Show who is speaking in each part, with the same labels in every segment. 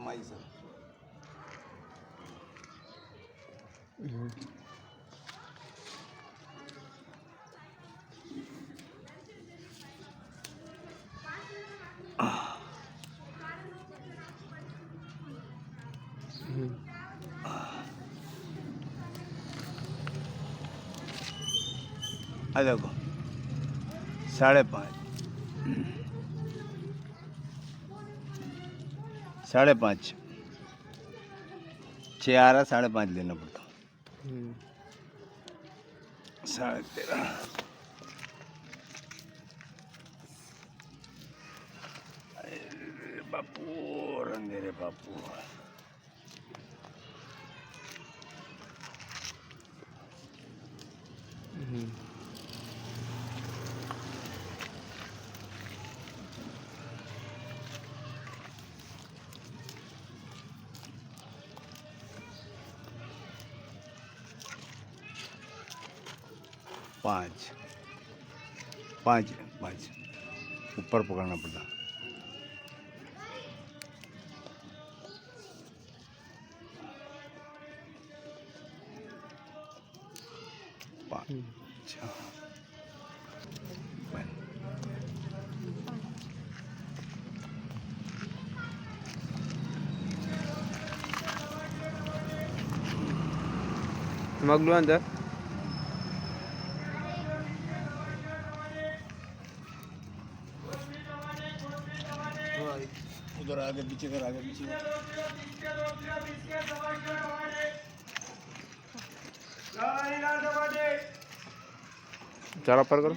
Speaker 1: my sir आ देखो 5.5 5.5 6 आ रहा 5.5 लेना पड़ता 13.5 बापू रंगे रे बापू पाँच पाँच पाँच ऊपर पकड़ना पड़ता
Speaker 2: मगलू अंदर
Speaker 1: उधर आगे पीछे कर आगे पीछे
Speaker 2: चारा पर करो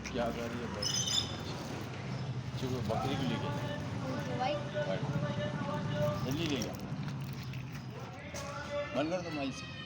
Speaker 1: क्या कर रही है भाई चलो बकरी को लेके जल्दी लेगा बंद कर दो माई से